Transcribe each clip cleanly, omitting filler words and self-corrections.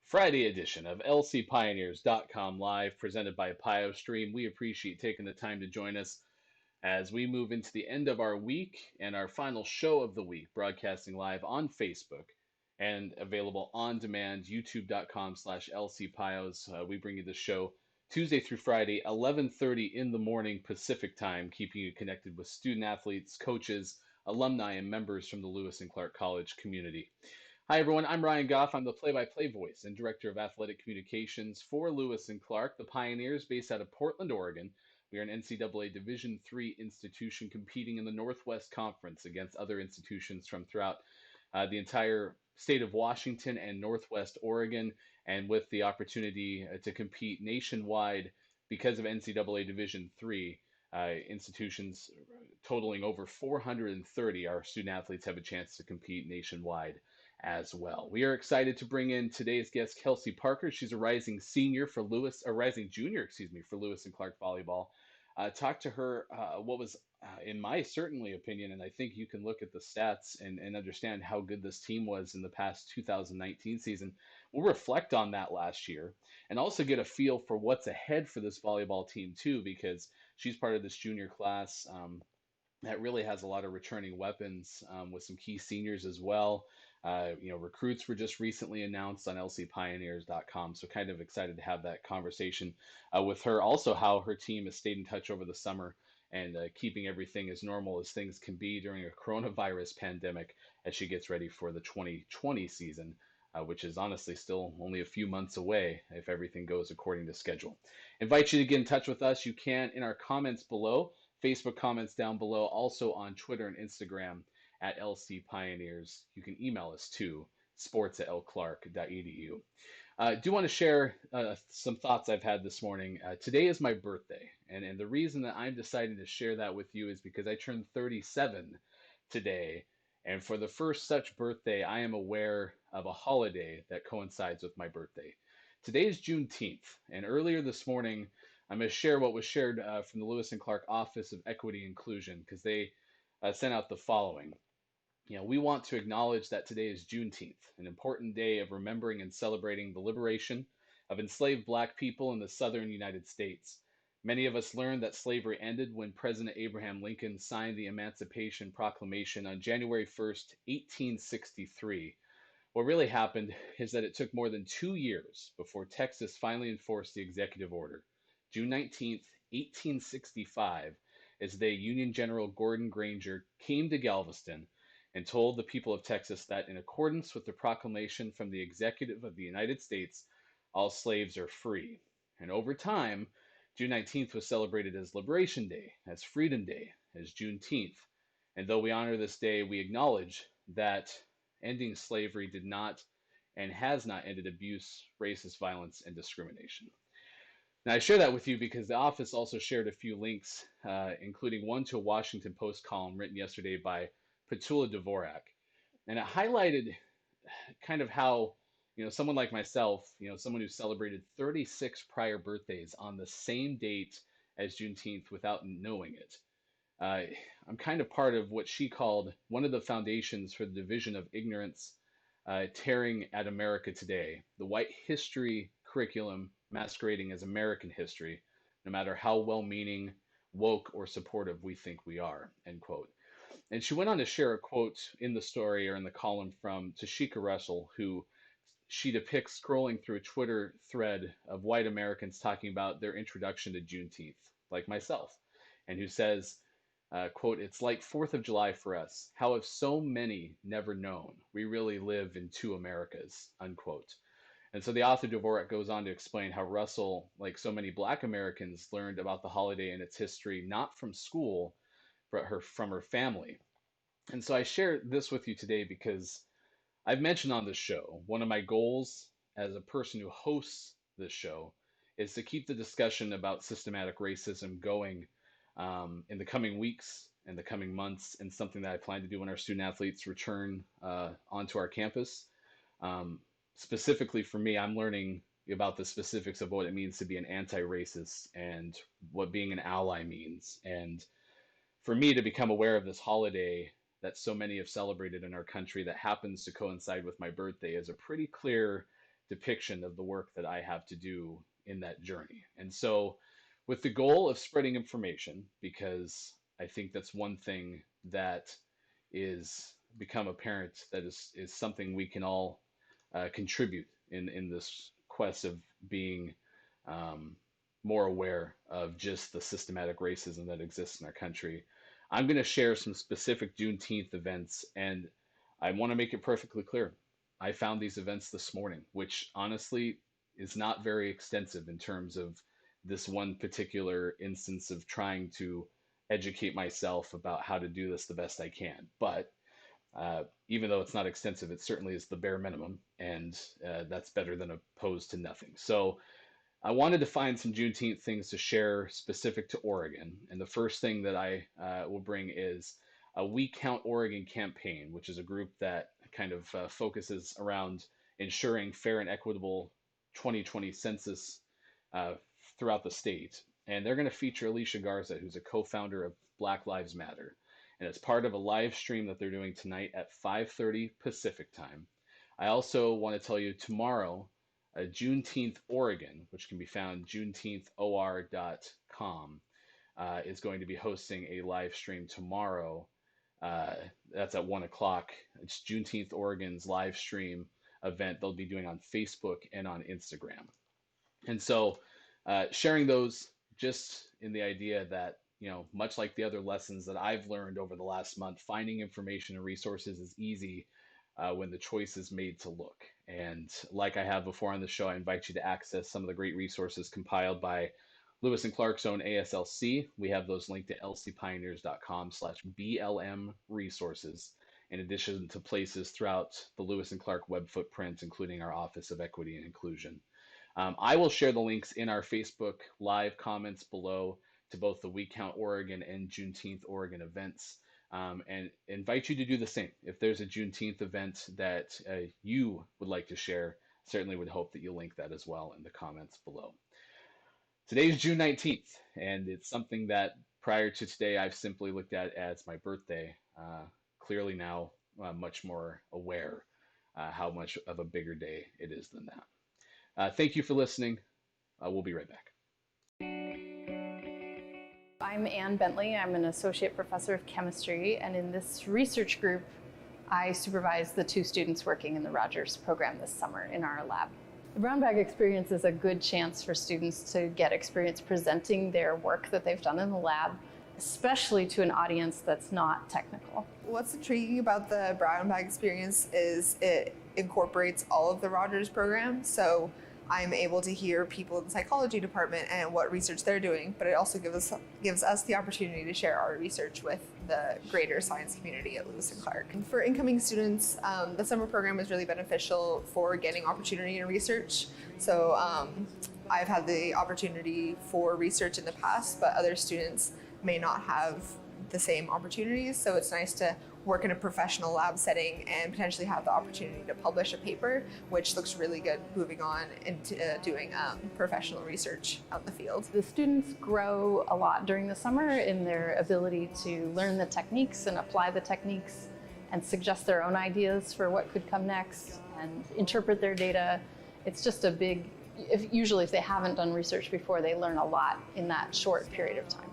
Friday edition of lcpioneers.com live presented by PioStream. We appreciate taking the time to join us as we move into the end of our week and our final show of the week, broadcasting live on Facebook and available on demand, youtube.com/lcpios. We bring you the show Tuesday through Friday, 11:30 in the morning Pacific time, keeping you connected with student athletes, coaches, alumni, and members from the Lewis and Clark College community. Hi, everyone. I'm Ryan Goff. I'm the play-by-play voice and director of athletic communications for Lewis and Clark, the Pioneers, based out of Portland, Oregon. We are an NCAA Division III institution competing in the Northwest Conference against other institutions from throughout the entire state of Washington and Northwest Oregon, and with the opportunity to compete nationwide because of NCAA Division III. Institutions totaling over 430, our student athletes have a chance to compete nationwide as well. We are excited to bring in today's guest, Kelsey Parker. She's a rising senior for Lewis, a rising junior, excuse me, for Lewis and Clark volleyball. Talk to her what was, in my certainly opinion, and I think you can look at the stats and understand how good this team was in the past 2019 season. We'll reflect on that last year and also get a feel for what's ahead for this volleyball team too, because she's part of this junior class. That really has a lot of returning weapons with some key seniors as well. Recruits were just recently announced on lcpioneers.com, so kind of excited to have that conversation with her. Also, how her team has stayed in touch over the summer and keeping everything as normal as things can be during a coronavirus pandemic as she gets ready for the 2020 season. Which is honestly still only a few months away if everything goes according to schedule. Invite you to get in touch with us. You can in our comments below. Facebook comments down below, also on Twitter and Instagram at LC Pioneers. You can email us too, sports@lclark.edu. I do want to share some thoughts I've had this morning. Today is my birthday, and the reason that I'm deciding to share that with you is because I turned 37 today. And for the first such birthday, I am aware of a holiday that coincides with my birthday. Today is Juneteenth, and earlier this morning, I'm going to share what was shared from the Lewis and Clark Office of Equity Inclusion because they sent out the following. We want to acknowledge that today is Juneteenth, an important day of remembering and celebrating the liberation of enslaved Black people in the southern United States. Many of us learned that slavery ended when President Abraham Lincoln signed the Emancipation Proclamation on January 1st, 1863. What really happened is that it took more than 2 years before Texas finally enforced the executive order. June 19th, 1865, is the day Union General Gordon Granger came to Galveston and told the people of Texas that in accordance with the proclamation from the executive of the United States, all slaves are free. And over time, June 19th was celebrated as Liberation Day, as Freedom Day, as Juneteenth. And though we honor this day, we acknowledge that ending slavery did not and has not ended abuse, racist violence, and discrimination. Now, I share that with you because the office also shared a few links, including one to a Washington Post column written yesterday by Petula Dvorak. And it highlighted kind of how, someone like myself, someone who celebrated 36 prior birthdays on the same date as Juneteenth without knowing it. I'm kind of part of what she called one of the foundations for the division of ignorance tearing at America today, the white history curriculum masquerading as American history, no matter how well-meaning, woke, or supportive we think we are, end quote. And she went on to share a quote in the story or in the column from Tashika Russell, who she depicts scrolling through a Twitter thread of white Americans talking about their introduction to Juneteenth, like myself, and who says, quote, "It's like 4th of July for us. How have so many never known? We really live in two Americas," unquote. And so the author Dvorak goes on to explain how Russell, like so many Black Americans, learned about the holiday and its history not from school, but from her family. And so I share this with you today because I've mentioned on this show, one of my goals as a person who hosts this show is to keep the discussion about systematic racism going in the coming weeks and the coming months, and something that I plan to do when our student athletes return onto our campus. Specifically for me, I'm learning about the specifics of what it means to be an anti-racist and what being an ally means. And for me to become aware of this holiday that so many have celebrated in our country that happens to coincide with my birthday is a pretty clear depiction of the work that I have to do in that journey. And so, with the goal of spreading information, because I think that's one thing that is become apparent that is something we can all contribute in this quest of being um, more aware of just the systematic racism that exists in our country. I'm going to share some specific Juneteenth events, and I want to make it perfectly clear. I found these events this morning, which honestly is not very extensive in terms of this one particular instance of trying to educate myself about how to do this the best I can. But even though it's not extensive, it certainly is the bare minimum, and that's better than opposed to nothing. So I wanted to find some Juneteenth things to share specific to Oregon. And the first thing that I will bring is a We Count Oregon campaign, which is a group that kind of focuses around ensuring fair and equitable 2020 census uh, throughout the state. And they're going to feature Alicia Garza, who's a co founder of Black Lives Matter. And it's part of a live stream that they're doing tonight at 5:30 Pacific time. I also want to tell you tomorrow Juneteenth Oregon, which can be found juneteenthor.com, is going to be hosting a live stream tomorrow. That's at 1 o'clock. It's Juneteenth Oregon's live stream event they'll be doing on Facebook and on Instagram. And so sharing those just in the idea that, much like the other lessons that I've learned over the last month, finding information and resources is easy when the choice is made to look. And like I have before on the show, I invite you to access some of the great resources compiled by Lewis and Clark's own ASLC. We have those linked at lcpioneers.com/BLM resources, in addition to places throughout the Lewis and Clark web footprint, including our Office of Equity and Inclusion. I will share the links in our Facebook Live comments below to both the We Count Oregon and Juneteenth Oregon events, and invite you to do the same. If there's a Juneteenth event that you would like to share, certainly would hope that you link that as well in the comments below. Today's June 19th, and it's something that prior to today I've simply looked at as my birthday. Clearly now much more aware how much of a bigger day it is than that. Thank you for listening. We'll be right back. I'm Ann Bentley. I'm an associate professor of chemistry, and in this research group, I supervise the 2 students working in the Rogers program this summer in our lab. The brown bag experience is a good chance for students to get experience presenting their work that they've done in the lab, especially to an audience that's not technical. What's intriguing about the brown bag experience is it incorporates all of the Rogers program. So I'm able to hear people in the psychology department and what research they're doing, but it also gives us the opportunity to share our research with the greater science community at Lewis and Clark. And for incoming students, the summer program is really beneficial for getting opportunity in research. So I've had the opportunity for research in the past, but other students may not have the same opportunities. So it's nice to work in a professional lab setting and potentially have the opportunity to publish a paper, which looks really good moving on into doing professional research out in the field. The students grow a lot during the summer in their ability to learn the techniques and apply the techniques and suggest their own ideas for what could come next and interpret their data. It's just a big, usually if they haven't done research before, they learn a lot in that short period of time.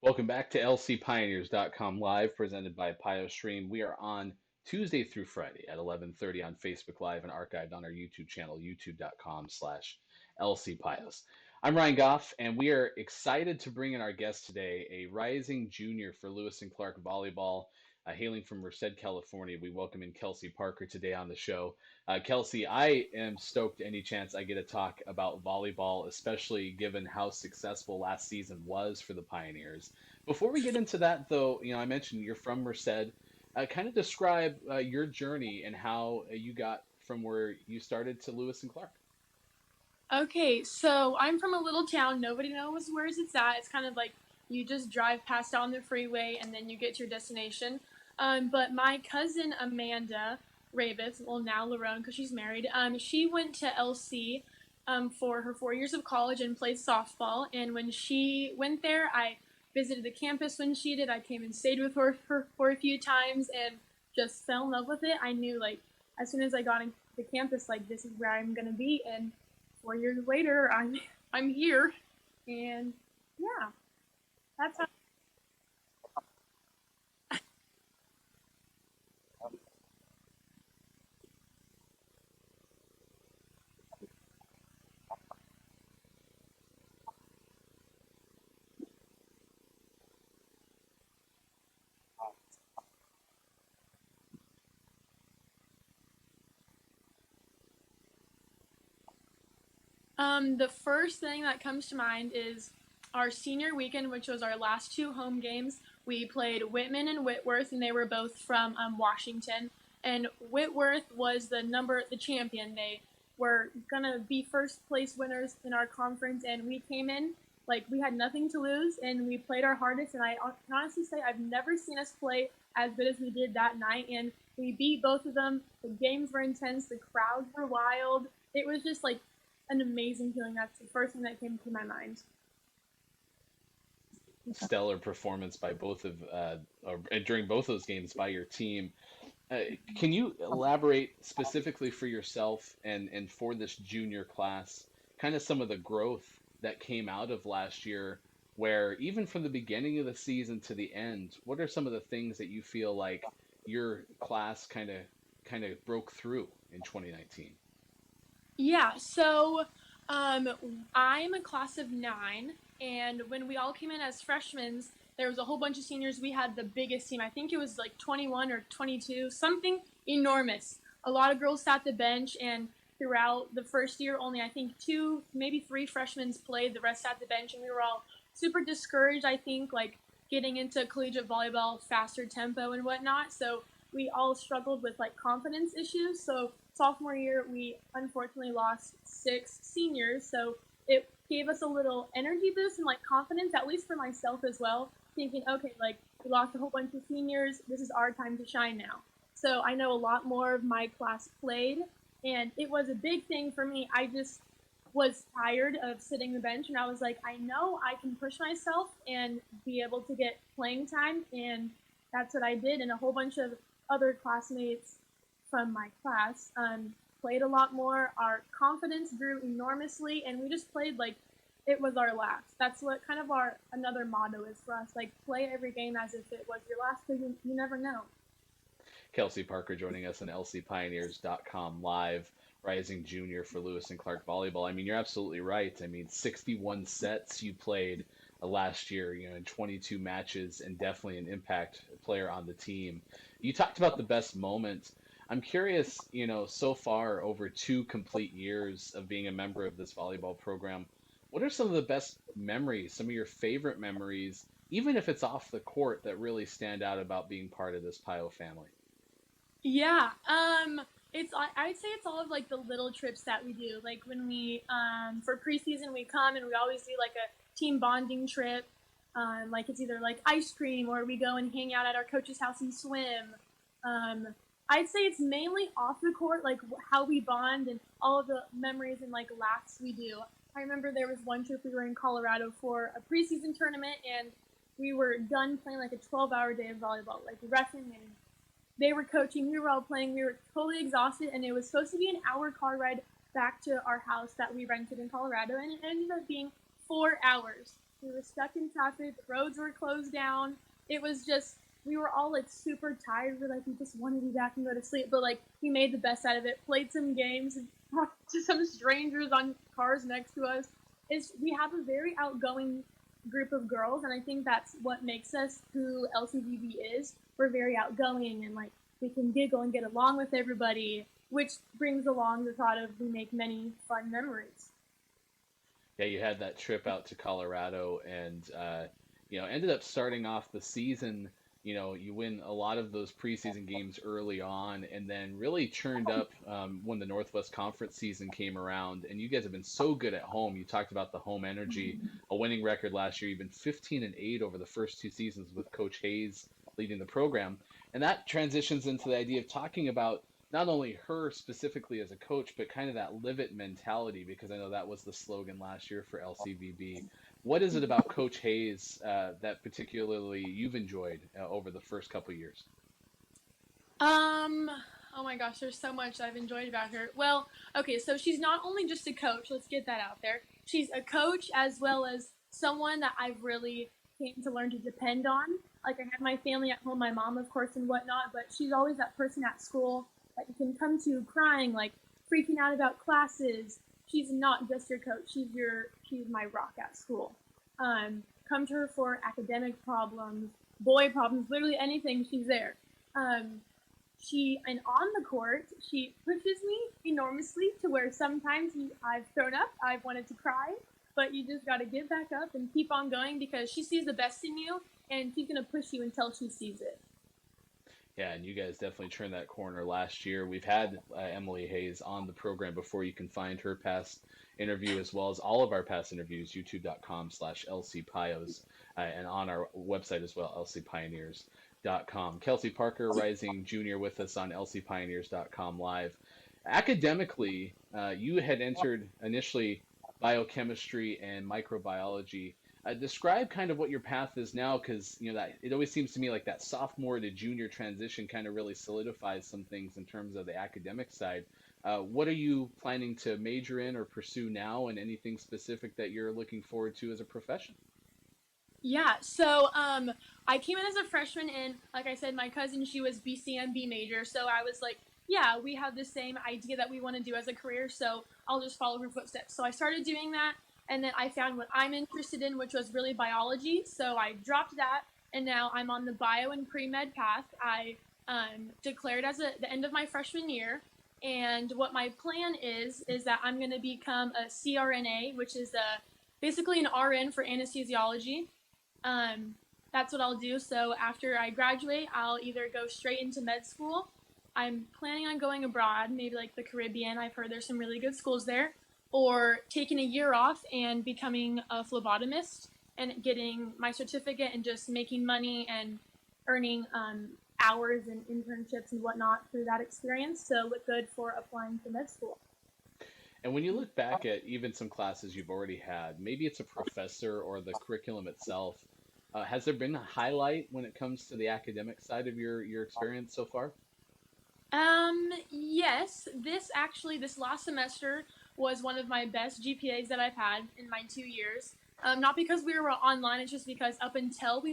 Welcome back to lcpioneers.com Live, presented by PioStream. We are on Tuesday through Friday at 11:30 on Facebook Live and archived on our YouTube channel, youtube.com/lcpios. I'm Ryan Goff, and we are excited to bring in our guest today, a rising junior for Lewis and Clark volleyball, hailing from Merced, California. We welcome in Kelsey Parker today on the show. Kelsey, I am stoked any chance I get to talk about volleyball, especially given how successful last season was for the Pioneers. Before we get into that, though, I mentioned you're from Merced. Kind of describe your journey and how you got from where you started to Lewis and Clark. Okay, so I'm from a little town. Nobody knows where it's at. It's kind of like you just drive past on the freeway and then you get to your destination. But my cousin Amanda Rabith, well now Larone because she's married, she went to LC for her 4 years of college and played softball. And when she went there, I visited the campus when she did. I came and stayed with her for a few times and just fell in love with it. I knew like as soon as I got into the campus, like this is where I'm gonna be. And 4 years later, I'm here, and yeah, that's how. The first thing that comes to mind is our senior weekend, which was our last two home games. We played Whitman and Whitworth, and they were both from Washington. And Whitworth was the champion. They were gonna be first place winners in our conference, and we came in like we had nothing to lose, and we played our hardest. And I can honestly say I've never seen us play as good as we did that night. And we beat both of them. The games were intense. The crowds were wild. It was just like an amazing feeling. That's the first thing that came to my mind. Stellar performance by both of or during both those games by your team. Can you elaborate specifically for yourself and for this junior class, kind of some of the growth that came out of last year, where even from the beginning of the season to the end, what are some of the things that you feel like your class kind of broke through in 2019? Yeah, so um, I'm a class of nine, and when we all came in as freshmen, there was a whole bunch of seniors. We had the biggest team. I think it was like 21 or 22, something enormous. A lot of girls sat the bench, and throughout the first year, only I think two, maybe three freshmen played. The rest sat the bench, and we were all super discouraged. I think like getting into collegiate volleyball, faster tempo and whatnot. So we all struggled with like confidence issues. So sophomore year, we unfortunately lost six seniors. So it gave us a little energy boost and like confidence, at least for myself as well, thinking, okay, like we lost a whole bunch of seniors. This is our time to shine now. So I know a lot more of my class played, and it was a big thing for me. I just was tired of sitting the bench, and I was like, I know I can push myself and be able to get playing time, and that's what I did. And a whole bunch of other classmates from my class played a lot more. Our confidence grew enormously, and we just played like it was our last. That's what kind of our another motto is for us. Like play every game as if it was your last, because you never know. Kelsey Parker joining us on lcpioneers.com live, rising junior for Lewis and Clark volleyball. I mean, you're absolutely right. I mean, 61 sets you played last year, in 22 matches, and definitely an impact player on the team. You talked about the best moment. I'm curious, so far over 2 complete years of being a member of this volleyball program, what are some of the best memories, some of your favorite memories, even if it's off the court, that really stand out about being part of this Pio family? Yeah, I'd say it's all of like the little trips that we do. Like when we for preseason we come and we always do like a team bonding trip. Like it's either like ice cream or we go and hang out at our coach's house and swim. Um, I'd say it's mainly off the court, like how we bond and all of the memories and like laughs we do. I remember there was one trip we were in Colorado for a preseason tournament, and we were done playing like a 12-hour day of volleyball, like refing, and they were coaching, we were all playing, we were totally exhausted, and it was supposed to be an hour car ride back to our house that we rented in Colorado, and it ended up being 4 hours. We were stuck in traffic, the roads were closed down. It was just, we were all like super tired. We're like, we just want to be back and go to sleep, but like we made the best out of it, played some games, and talked to some strangers on cars next to us. We have a very outgoing group of girls, and I think that's what makes us who LCVB is. We're very outgoing and like we can giggle and get along with everybody, which brings along the thought of we make many fun memories. Yeah, you had that trip out to Colorado and ended up starting off the season. You win a lot of those preseason games early on, and then really churned up when the Northwest Conference season came around. And you guys have been so good at home. You talked about the home energy, a winning record last year. You've been 15-8 over the first 2 seasons with Coach Hayes leading the program, and that transitions into the idea of talking about not only her specifically as a coach, but kind of that live it mentality, because I know that was the slogan last year for LCVB. What is it about Coach Hayes that particularly you've enjoyed over the first couple years? Um, oh my gosh, there's so much I've enjoyed about her. Well, okay, so she's not only just a coach, let's get that out there. She's a coach as well as someone that I've really came to learn to depend on. Like I have my family at home, my mom, of course, and whatnot, but she's always that person at school that you can come to crying, like freaking out about classes. She's not just your coach, she's my rock at school. Come to her for academic problems, boy problems, literally anything, she's there. Um, and on the court, she pushes me enormously to where sometimes I've thrown up, I've wanted to cry, but you just got to get back up and keep on going because she sees the best in you and she's going to push you until she sees it. Yeah, and you guys definitely turned that corner last year. We've had Emily Hayes on the program before. You can find her past interview as well as all of our past interviews, youtube.com/lcpios, and on our website as well, lcpioneers.com. Kelsey Parker, rising junior with us on lcpioneers.com live. Academically, you had entered initially biochemistry and microbiology. Describe kind of what your path is now, because that it always seems to me like that sophomore to junior transition kind of really solidifies some things in terms of the academic side. What are you planning to major in or pursue now, and anything specific that you're looking forward to as a profession? Yeah, so I came in as a freshman, and like I said, my cousin, she was BCMB major, so I was like, yeah, we have the same idea that we want to do as a career, so I'll just follow her footsteps. So I started doing that, and then I found what I'm interested in, which was really biology. So I dropped that, and now I'm on the bio and pre med path. I declared as the end of my freshman year, and what my plan is that I'm going to become a CRNA, which is basically an RN for anesthesiology. um, that's what I'll do. So after I graduate, I'll either go straight into med school. I'm planning on going abroad, maybe like the Caribbean. I've heard there's some really good schools there. Or taking a year off and becoming a phlebotomist and getting my certificate and just making money and earning hours and internships and whatnot through that experience. So look good for applying to med school. And when you look back at even some classes you've already had, maybe it's a professor or the curriculum itself, has there been a highlight when it comes to the academic side of your experience so far? Yes, this last semester was one of my best GPAs that I've had in my 2 years. Not because we were online, it's just because up until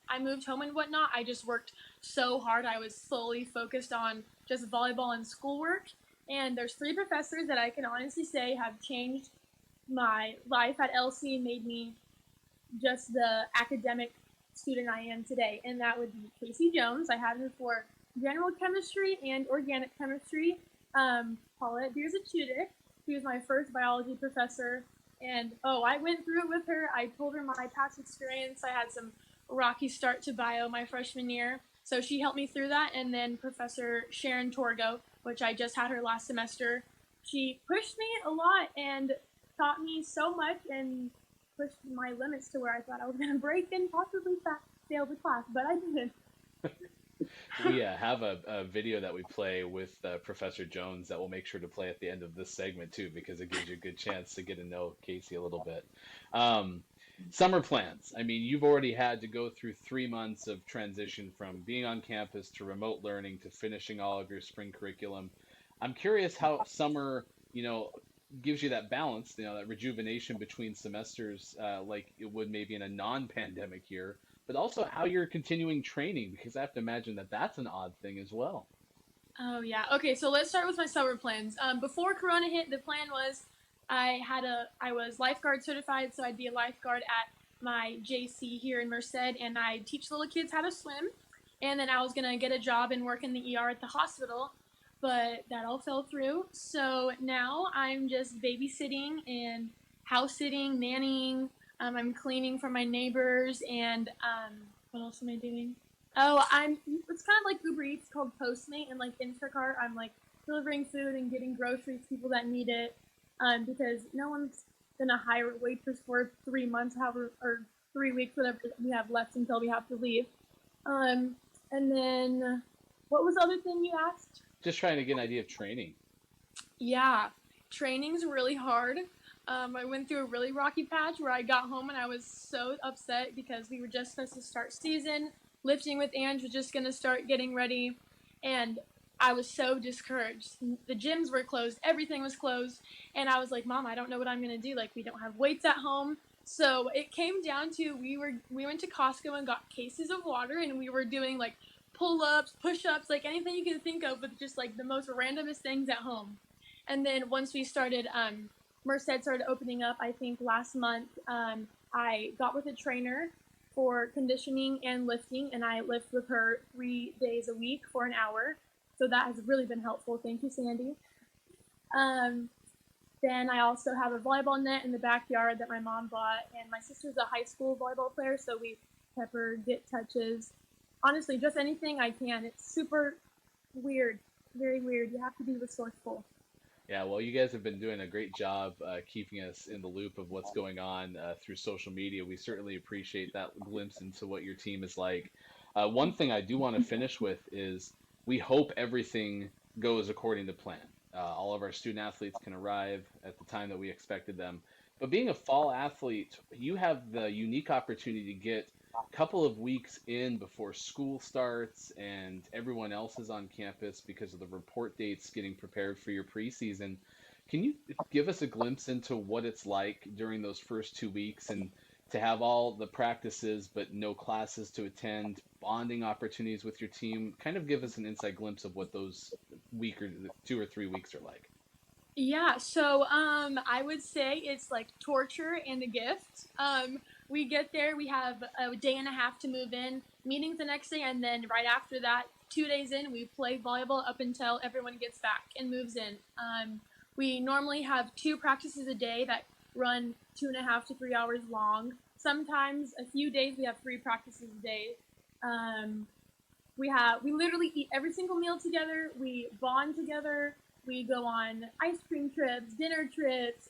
I moved home and whatnot, I just worked so hard. I was solely focused on just volleyball and schoolwork. And there's three professors that I can honestly say have changed my life at LC and made me just the academic student I am today, and that would be Casey Jones. I had her for general chemistry and organic chemistry. Paulette Beers-Achudik, she was my first biology professor, and I went through it with her. I told her my past experience. I had some rocky start to bio my freshman year, so she helped me through that. And then Professor Sharon Torgo, which I just had her last semester, she pushed me a lot and taught me so much and pushed my limits to where I thought I was going to break and possibly fail the class, but I didn't. We have a video that we play with Professor Jones that we'll make sure to play at the end of this segment too, because it gives you a good chance to get to know Casey a little bit. Um, Summer plans. I mean, you've already had to go through 3 months of transition from being on campus to remote learning to finishing all of your spring curriculum. I'm curious how summer, gives you that balance, that rejuvenation between semesters, like it would maybe in a non-pandemic year, but also how you're continuing training, because I have to imagine that that's an odd thing as well. Oh yeah. Okay, so let's start with my summer plans. Before Corona hit, the plan was I was lifeguard certified, so I'd be a lifeguard at my JC here in Merced, and I teach little kids how to swim. And then I was gonna get a job and work in the ER at the hospital, but that all fell through. So now I'm just babysitting and house sitting, nannying. I'm cleaning for my neighbors, and what else am I doing? Oh, it's kind of like Uber Eats called Postmate and like Instacart. I'm like delivering food and getting groceries to people that need it. Because no one's gonna hire a waitress for 3 months, however, or 3 weeks, whatever we have left until we have to leave. Um, and then what was the other thing you asked? Just trying to get an idea of training. Yeah, training's really hard. I went through a really rocky patch where I got home and I was so upset because we were just supposed to start season. Lifting with Ange was just going to start getting ready. And I was so discouraged. The gyms were closed, everything was closed. And I was like, Mom, I don't know what I'm going to do. Like, we don't have weights at home. So it came down to we went to Costco and got cases of water and we were doing like pull-ups, push-ups, like anything you can think of with just like the most randomest things at home. And then once we started Merced started opening up, I think last month, I got with a trainer for conditioning and lifting, and I lift with her 3 days a week for an hour. So that has really been helpful. Thank you, Sandy. Um, then I also have a volleyball net in the backyard that my mom bought, and my sister's a high school volleyball player, so we have her get touches. Honestly, just anything I can. It's super weird, very weird. You have to be resourceful. Yeah, well, you guys have been doing a great job keeping us in the loop of what's going on through social media. We certainly appreciate that glimpse into what your team is like. One thing I do want to finish with is we hope everything goes according to plan. All of our student athletes can arrive at the time that we expected them. But being a fall athlete, you have the unique opportunity to get a couple of weeks in before school starts and everyone else is on campus because of the report dates getting prepared for your preseason. Can you give us a glimpse into what it's like during those first 2 weeks and to have all the practices but no classes to attend, bonding opportunities with your team? Kind of give us an inside glimpse of what those week or 2 or 3 weeks are like. Yeah, so I would say it's like torture and a gift. We get there, we have a day and a half to move in, meetings the next day, and then right after that, 2 days in, we play volleyball up until everyone gets back and moves in. We normally have two practices a day that run 2.5 to 3 hours long. Sometimes a few days we have three practices a day. Um, we literally eat every single meal together. We bond together. We go on ice cream trips, dinner trips,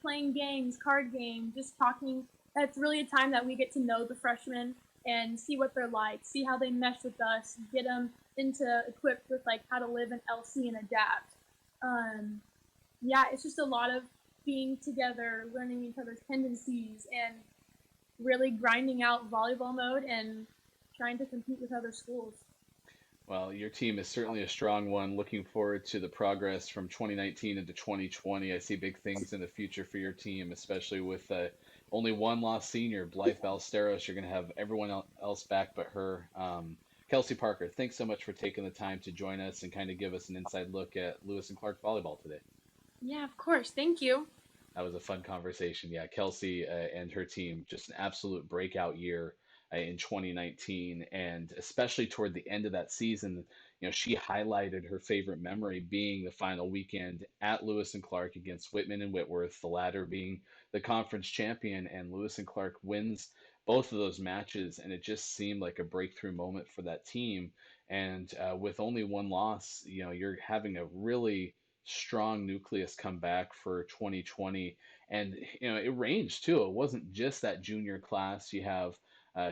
playing games, card games, just talking. That's really a time that we get to know the freshmen and see what they're like, see how they mesh with us, get them into equipped with like how to live in LC and adapt. Um, yeah, it's just a lot of being together, learning each other's tendencies, and really grinding out volleyball mode and trying to compete with other schools. Well, your team is certainly a strong one. Looking forward to the progress from 2019 into 2020. I see big things in the future for your team, especially with only one lost senior, Blythe Ballesteros. You're going to have everyone else back but her. Kelsey Parker, thanks so much for taking the time to join us and kind of give us an inside look at Lewis and Clark volleyball today. Yeah, of course. Thank you. That was a fun conversation. Yeah, Kelsey and her team, just an absolute breakout year in 2019, and especially toward the end of that season, she highlighted her favorite memory being the final weekend at Lewis and Clark against Whitman and Whitworth, the latter being the conference champion, and Lewis and Clark wins both of those matches, and it just seemed like a breakthrough moment for that team. And with only one loss, you're having a really strong nucleus come back for 2020. And, it ranged too. It wasn't just that junior class. You have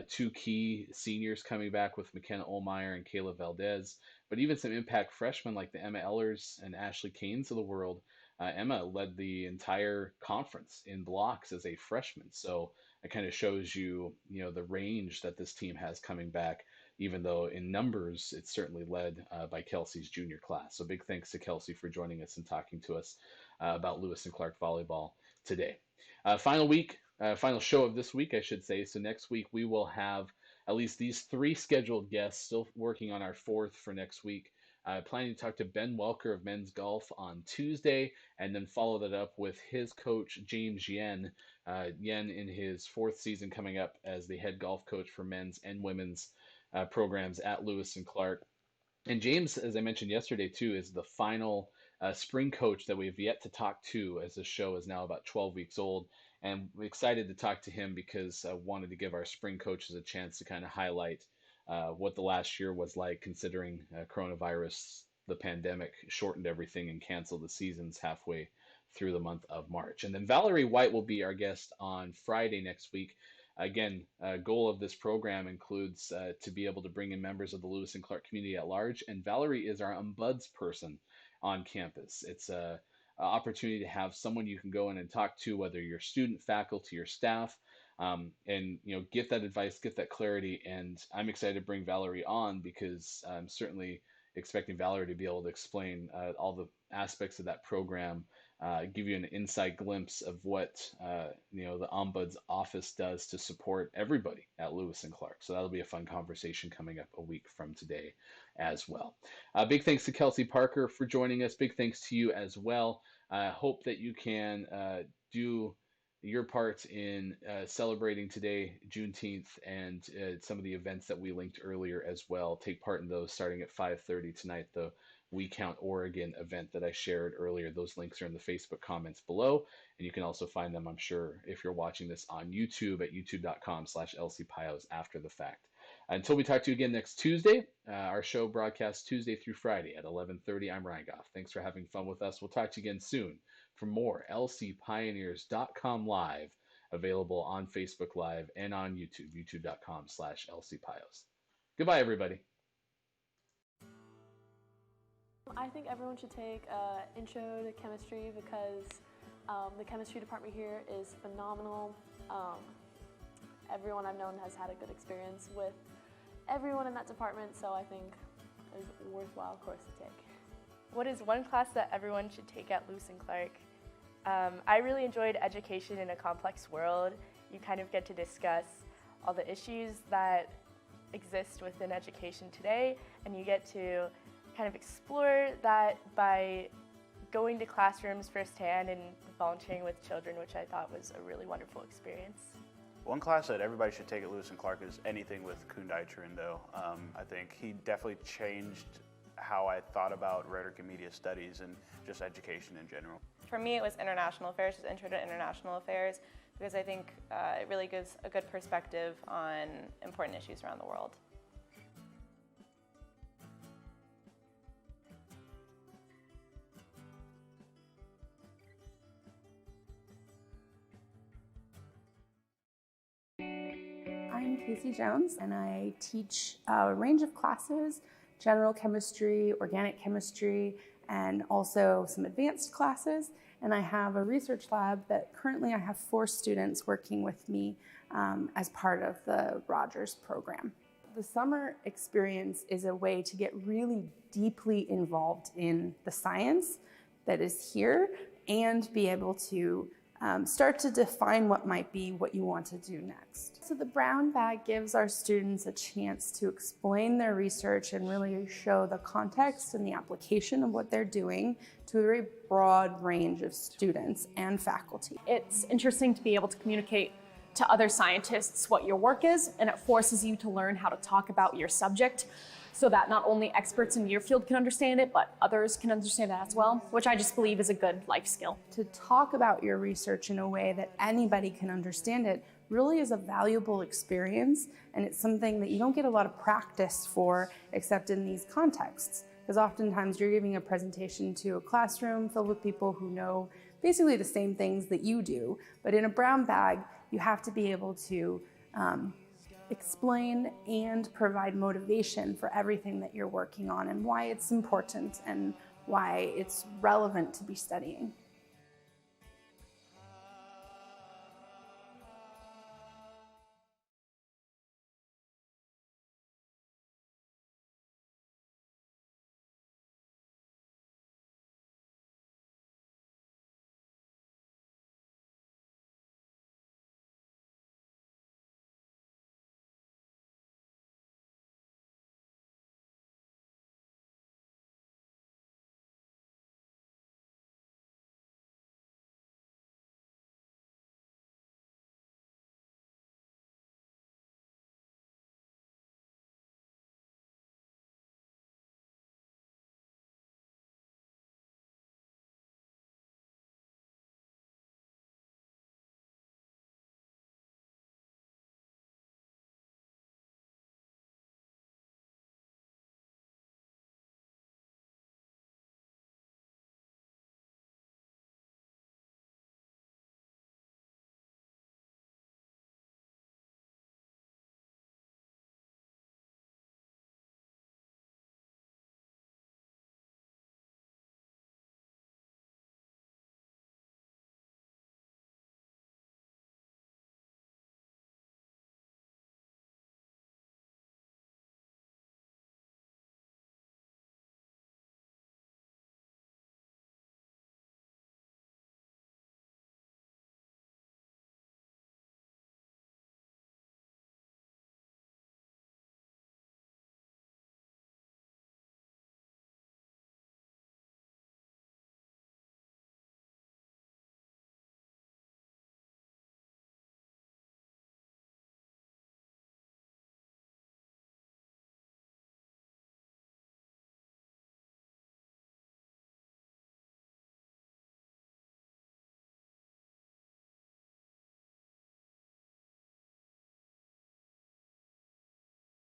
two key seniors coming back with McKenna Olmeyer and Kayla Valdez, but even some impact freshmen like the Emma Ellers and Ashley Canes of the world. Emma led the entire conference in blocks as a freshman. So it kind of shows you, the range that this team has coming back, even though in numbers it's certainly led by Kelsey's junior class. So big thanks to Kelsey for joining us and talking to us about Lewis and Clark volleyball today. Final show of this week, I should say. So next week we will have at least these three scheduled guests. Still working on our fourth for next week. Planning to talk to Ben Welker of men's golf on Tuesday, and then follow that up with his coach James Yen. Yen in his fourth season coming up as the head golf coach for men's and women's programs at Lewis and Clark. And James, as I mentioned yesterday too, is the final spring coach that we've yet to talk to, as the show is now about 12 weeks old. And we're excited to talk to him because I wanted to give our spring coaches a chance to kind of highlight what the last year was like, considering coronavirus, the pandemic shortened everything and canceled the seasons halfway through the month of March. And then Valerie White will be our guest on Friday next week. Again, goal of this program includes to be able to bring in members of the Lewis and Clark community at large, and Valerie is our ombuds person on campus. It's a opportunity to have someone you can go in and talk to, whether you're student, faculty, or staff, and get that advice, get that clarity. And I'm excited to bring Valerie on because I'm certainly expecting Valerie to be able to explain all the aspects of that program, give you an inside glimpse of what the Ombuds office does to support everybody at Lewis and Clark. So that'll be a fun conversation coming up a week from today as well. Big thanks to Kelsey Parker for joining us. Big thanks to you as well. I hope that you can do your part in celebrating today, Juneteenth, and some of the events that we linked earlier as well. Take part in those starting at 5:30 tonight. The We Count Oregon event that I shared earlier. Those links are in the Facebook comments below, and you can also find them, I'm sure, if you're watching this on YouTube at youtube.com/LCPios after the fact. Until we talk to you again next Tuesday, our show broadcasts Tuesday through Friday at 11:30. I'm Ryan Goff. Thanks for having fun with us. We'll talk to you again soon for more lcpioneers.com live, available on Facebook Live and on YouTube, youtube.com/LCPios. Goodbye, everybody. I think everyone should take Intro to Chemistry because the chemistry department here is phenomenal. Everyone I've known has had a good experience with everyone in that department, so I think it's a worthwhile course to take. What is one class that everyone should take at Lewis and Clark? I really enjoyed Education in a Complex World. You kind of get to discuss all the issues that exist within education today, and you get to kind of explore that by going to classrooms firsthand and volunteering with children, which I thought was a really wonderful experience. One class that everybody should take at Lewis and Clark is anything with Kundai Chirindo. I think he definitely changed how I thought about rhetoric and media studies and just education in general. For me, it was International Affairs, just Intro to International Affairs, because I think it really gives a good perspective on important issues around the world. I'm Casey Jones, and I teach a range of classes: general chemistry, organic chemistry, and also some advanced classes. And I have a research lab that currently I have 4 students working with me as part of the Rogers program. The summer experience is a way to get really deeply involved in the science that is here and be able to start to define what might be what you want to do next. So the brown bag gives our students a chance to explain their research and really show the context and the application of what they're doing to a very broad range of students and faculty. It's interesting to be able to communicate to other scientists what your work is, and it forces you to learn how to talk about your subject so that not only experts in your field can understand it, but others can understand it as well, which I just believe is a good life skill. To talk about your research in a way that anybody can understand it really is a valuable experience, and it's something that you don't get a lot of practice for except in these contexts. Because oftentimes you're giving a presentation to a classroom filled with people who know basically the same things that you do, but in a brown bag, you have to be able to explain and provide motivation for everything that you're working on and why it's important and why it's relevant to be studying.